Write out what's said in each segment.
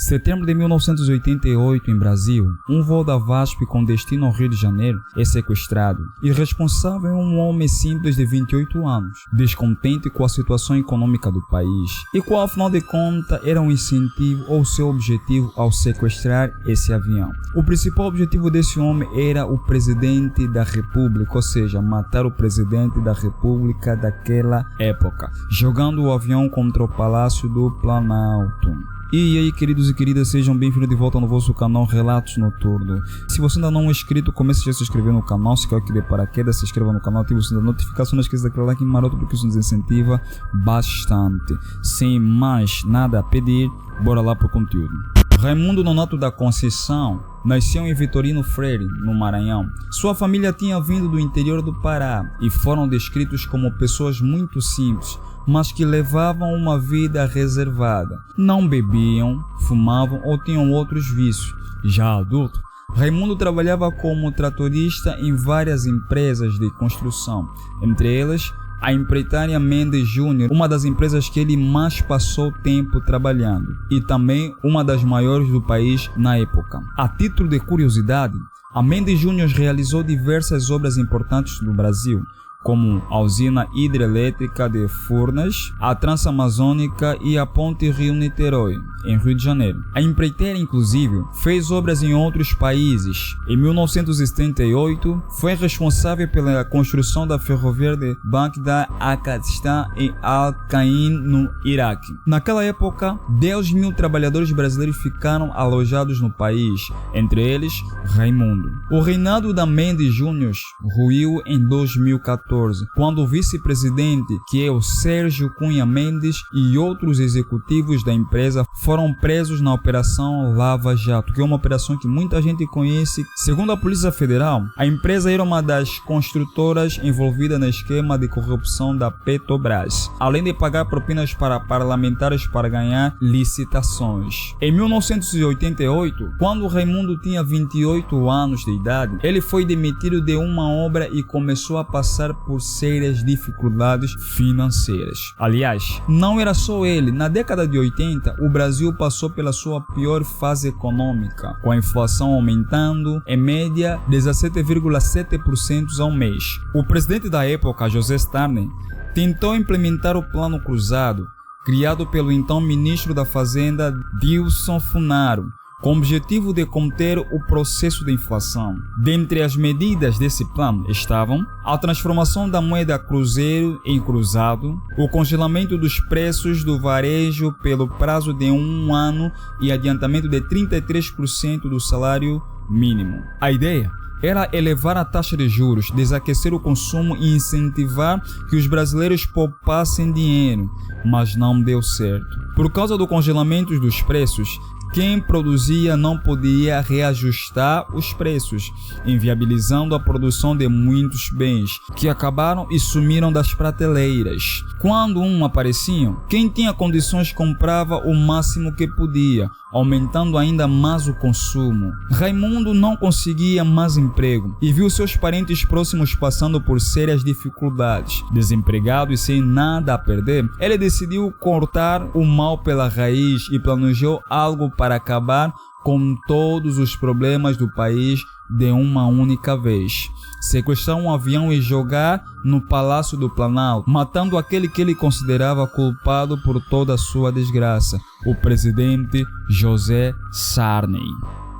Setembro de 1988, em Brasil, um voo da VASP com destino ao Rio de Janeiro é sequestrado. Irresponsável é um homem simples de 28 anos, descontente com a situação econômica do país, e qual, afinal de contas, era um incentivo ou seu objetivo ao sequestrar esse avião. O principal objetivo desse homem era o presidente da República, ou seja, matar o presidente da República daquela época, jogando o avião contra o Palácio do Planalto. E aí, queridos e queridas, sejam bem-vindos de volta no vosso canal Relatos Noturnos. Se você ainda não é inscrito, comece já a se inscrever no canal. Se quer aqui de paraquedas, se inscreva no canal, ative o sininho da notificação, não esqueça daquele like maroto porque isso nos incentiva bastante. Sem mais nada a pedir, bora lá pro conteúdo. Raimundo Nonato da Conceição nasceu em Vitorino Freire, no Maranhão. Sua família tinha vindo do interior do Pará e foram descritos como pessoas muito simples, mas que levavam uma vida reservada. Não bebiam, fumavam ou tinham outros vícios. Já adulto, Raimundo trabalhava como tratorista em várias empresas de construção, entre elas a empreitaria Mendes Júnior, uma das empresas que ele mais passou tempo trabalhando, e também uma das maiores do país na época. A título de curiosidade, a Mendes Júnior realizou diversas obras importantes no Brasil, como a usina hidrelétrica de Furnas, a Transamazônica e a Ponte Rio-Niterói, em Rio de Janeiro. A empreiteira, inclusive, fez obras em outros países. Em 1978, foi responsável pela construção da ferrovia de Bagdá a Caxistã em Al-Qaim, no Iraque. Naquela época, 10 mil trabalhadores brasileiros ficaram alojados no país, entre eles Raimundo. O reinado da Mendes Júnior ruiu em 2014. Quando o vice-presidente, que é o Sérgio Cunha Mendes, e outros executivos da empresa foram presos na Operação Lava Jato, que é uma operação que muita gente conhece. Segundo a Polícia Federal, a empresa era uma das construtoras envolvida no esquema de corrupção da Petrobras, além de pagar propinas para parlamentares para ganhar licitações. Em 1988, quando Raimundo tinha 28 anos de idade, ele foi demitido de uma obra e começou a passar por sérias dificuldades financeiras. Aliás, não era só ele. Na década de 80, o Brasil passou pela sua pior fase econômica, com a inflação aumentando, em média, 17,7% ao mês. O presidente da época, José Starnes, tentou implementar o Plano Cruzado, criado pelo então ministro da Fazenda, Dilson Funaro, com o objetivo de conter o processo de inflação. Dentre as medidas desse plano estavam a transformação da moeda cruzeiro em cruzado, o congelamento dos preços do varejo pelo prazo de 1 ano e adiantamento de 33% do salário mínimo. A ideia era elevar a taxa de juros, desaquecer o consumo e incentivar que os brasileiros poupassem dinheiro, mas não deu certo. Por causa do congelamento dos preços, quem produzia não podia reajustar os preços, inviabilizando a produção de muitos bens, que acabaram e sumiram das prateleiras. Quando apareciam, quem tinha condições comprava o máximo que podia, aumentando ainda mais o consumo. Raimundo não conseguia mais emprego e viu seus parentes próximos passando por sérias dificuldades. Desempregado e sem nada a perder, ele decidiu cortar o mal pela raiz e planejou algo para acabar com todos os problemas do país de uma única vez. Sequestrar um avião e jogar no Palácio do Planalto, matando aquele que ele considerava culpado por toda a sua desgraça, o presidente José Sarney.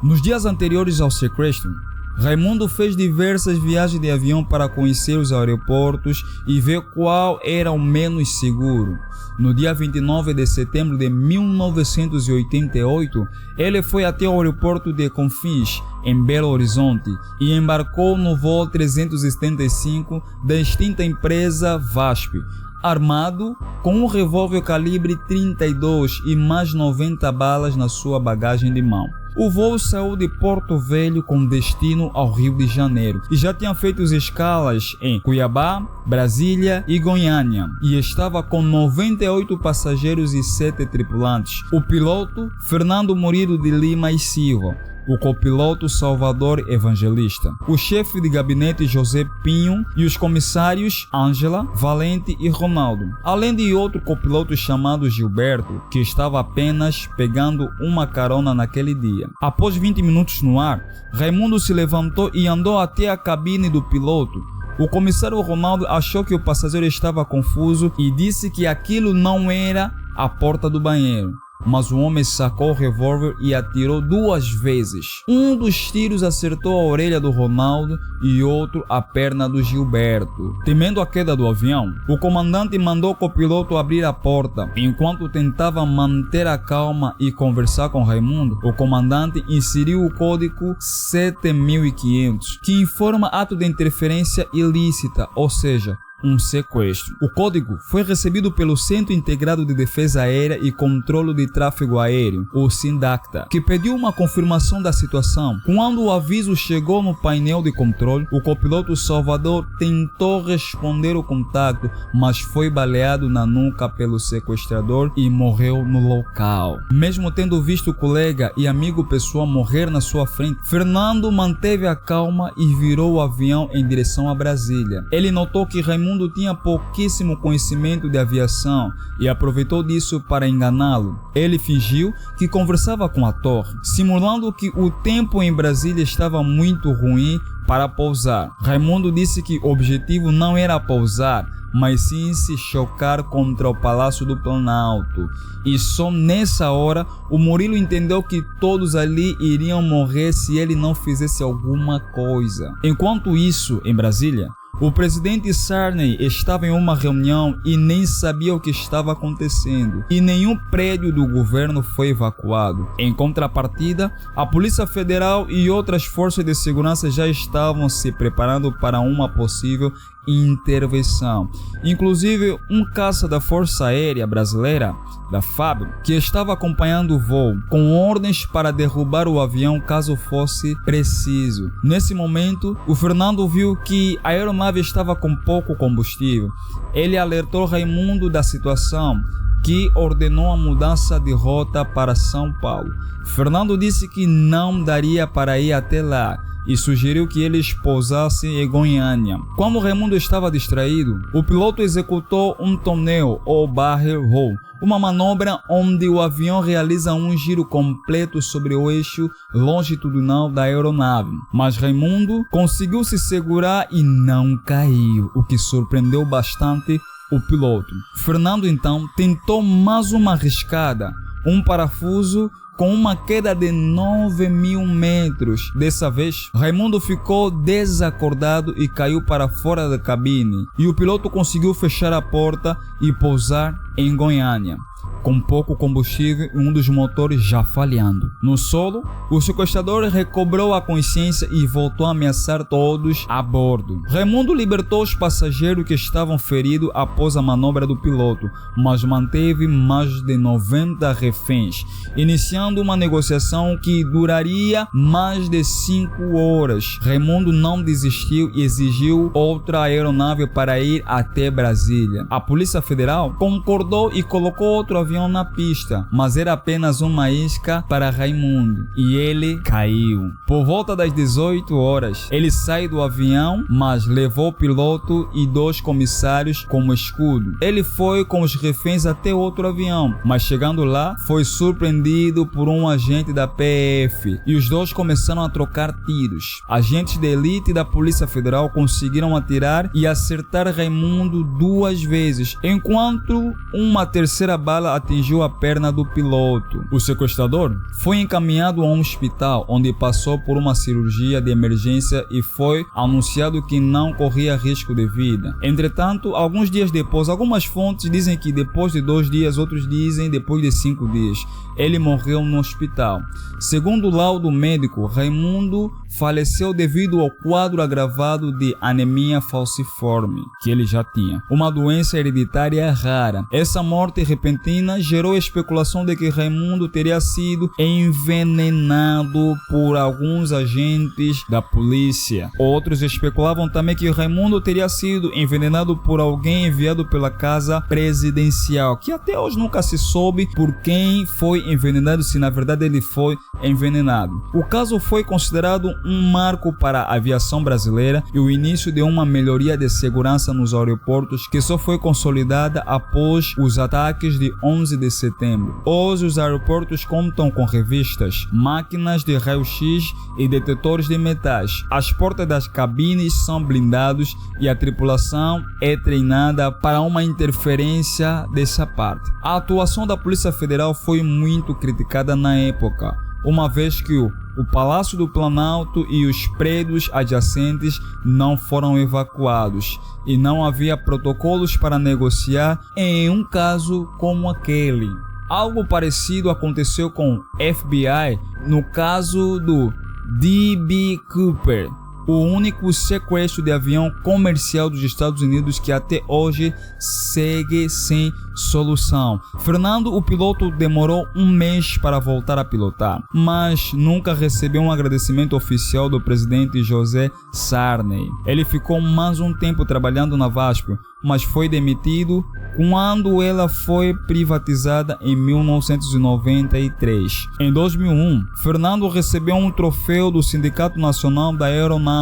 Nos dias anteriores ao sequestro, Raimundo fez diversas viagens de avião para conhecer os aeroportos e ver qual era o menos seguro. No dia 29 de setembro de 1988, ele foi até o aeroporto de Confins, em Belo Horizonte, e embarcou no voo 375 da extinta empresa VASP, armado com um revólver calibre 32 e mais 90 balas na sua bagagem de mão. O voo saiu de Porto Velho com destino ao Rio de Janeiro e já tinha feito escalas em Cuiabá, Brasília e Goiânia, e estava com 98 passageiros e 7 tripulantes. O piloto, Fernando Murilo de Lima e Silva. o copiloto Salvador Evangelista, o chefe de gabinete José Pinho e os comissários Ângela, Valente e Ronaldo, além de outro copiloto chamado Gilberto, que estava apenas pegando uma carona naquele dia. Após 20 minutos no ar, Raimundo se levantou e andou até a cabine do piloto. O comissário Ronaldo achou que o passageiro estava confuso e disse que aquilo não era a porta do banheiro. Mas o homem sacou o revólver e atirou 2 vezes. Um dos tiros acertou a orelha do Ronaldo e outro a perna do Gilberto. Temendo a queda do avião, o comandante mandou o copiloto abrir a porta. Enquanto tentava manter a calma e conversar com Raimundo, o comandante inseriu o código 7500, que informa ato de interferência ilícita, ou seja, um sequestro. O código foi recebido pelo Centro Integrado de Defesa Aérea e Controle de Tráfego Aéreo, o SINDACTA, que pediu uma confirmação da situação. Quando o aviso chegou no painel de controle, o copiloto Salvador tentou responder o contato, mas foi baleado na nuca pelo sequestrador e morreu no local. Mesmo tendo visto o colega e amigo pessoal morrer na sua frente, Fernando manteve a calma e virou o avião em direção a Brasília. Ele notou que Raimundo tinha pouquíssimo conhecimento de aviação e aproveitou disso para enganá-lo. Ele fingiu que conversava com a torre, simulando que o tempo em Brasília estava muito ruim para pousar. Raimundo disse que o objetivo não era pousar, mas sim se chocar contra o Palácio do Planalto. E só nessa hora o Murilo entendeu que todos ali iriam morrer se ele não fizesse alguma coisa. Enquanto isso, em Brasília, o presidente Sarney estava em uma reunião e nem sabia o que estava acontecendo, e nenhum prédio do governo foi evacuado. Em contrapartida, a Polícia Federal e outras forças de segurança já estavam se preparando para uma possível intervenção. Inclusive, um caça da Força Aérea Brasileira, da FAB, que estava acompanhando o voo, com ordens para derrubar o avião caso fosse preciso. Nesse momento, o Fernando viu que a aeronave estava com pouco combustível. Ele alertou Raimundo da situação, que ordenou a mudança de rota para São Paulo. Fernando disse que não daria para ir até lá e sugeriu que eles pousassem em Goiânia. Quando Raimundo estava distraído, o piloto executou um tonel ou barrel roll, uma manobra onde o avião realiza um giro completo sobre o eixo longitudinal da aeronave. Mas Raimundo conseguiu se segurar e não caiu, o que surpreendeu bastante o piloto. Fernando então tentou mais uma arriscada, um parafuso com uma queda de 9.000 metros. Dessa vez, Raimundo ficou desacordado e caiu para fora da cabine, e o piloto conseguiu fechar a porta e pousar em Goiânia, com pouco combustível e um dos motores já falhando. No solo, o sequestrador recobrou a consciência e voltou a ameaçar todos a bordo. Raimundo libertou os passageiros que estavam feridos após a manobra do piloto, mas manteve mais de 90 reféns, iniciando uma negociação que duraria mais de 5 horas. Raimundo não desistiu e exigiu outra aeronave para ir até Brasília. A Polícia Federal concordou e colocou outro avião na pista, mas era apenas uma isca para Raimundo e ele caiu. Por volta das 18 horas, ele saiu do avião, mas levou o piloto e 2 comissários como escudo. Ele foi com os reféns até outro avião, mas chegando lá, foi surpreendido por um agente da PF e os 2 começaram a trocar tiros. Agentes de elite da Polícia Federal conseguiram atirar e acertar Raimundo 2 vezes, enquanto uma terceira bala atingiu a perna do piloto. O sequestrador foi encaminhado a um hospital onde passou por uma cirurgia de emergência e foi anunciado que não corria risco de vida. Entretanto, alguns dias depois, algumas fontes dizem que depois de 2 dias, outros dizem depois de 5 dias, ele morreu no hospital. Segundo o laudo médico, Raimundo faleceu devido ao quadro agravado de anemia falciforme que ele já tinha, uma doença hereditária rara. Essa morte repentina gerou a especulação de que Raimundo teria sido envenenado por alguns agentes da polícia. Outros especulavam também que Raimundo teria sido envenenado por alguém enviado pela casa presidencial, que até hoje nunca se soube por quem foi envenenado, se na verdade ele foi envenenado. O caso foi considerado um marco para a aviação brasileira e o início de uma melhoria de segurança nos aeroportos que só foi consolidada após os ataques de 11 de setembro. Hoje os aeroportos contam com revistas, máquinas de raio-x e detetores de metais. As portas das cabines são blindadas e a tripulação é treinada para uma interferência dessa parte. A atuação da Polícia Federal foi muito criticada na época, uma vez que o Palácio do Planalto e os prédios adjacentes não foram evacuados e não havia protocolos para negociar em um caso como aquele. Algo parecido aconteceu com o FBI no caso do D.B. Cooper, o único sequestro de avião comercial dos Estados Unidos que até hoje segue sem solução. Fernando, o piloto, demorou um mês para voltar a pilotar, mas nunca recebeu um agradecimento oficial do presidente José Sarney. Ele ficou mais um tempo trabalhando na VASP, mas foi demitido quando ela foi privatizada em 1993. Em 2001, Fernando recebeu um troféu do Sindicato Nacional da Aeronautas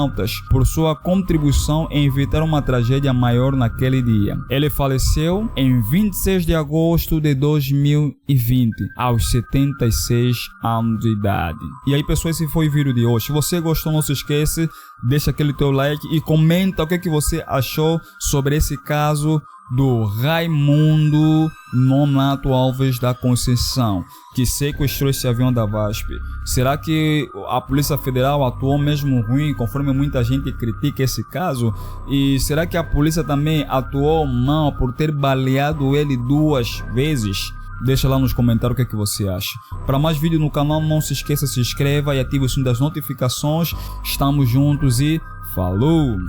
por sua contribuição em evitar uma tragédia maior naquele dia. Ele faleceu em 26 de agosto de 2020, aos 76 anos de idade. E aí, pessoal, esse foi o vídeo de hoje. Se você gostou, não se esquece, deixa aquele teu like e comenta o que você achou sobre esse caso do Raimundo Nonato Alves da Conceição, que sequestrou esse avião da VASP. Será que a Polícia Federal atuou mesmo ruim, conforme muita gente critica esse caso? E será que a polícia também atuou mal por ter baleado ele 2 vezes? Deixa lá nos comentários o que você acha. Para mais vídeos no canal, não se esqueça, se inscreva e ative o sininho das notificações. Estamos juntos e falou!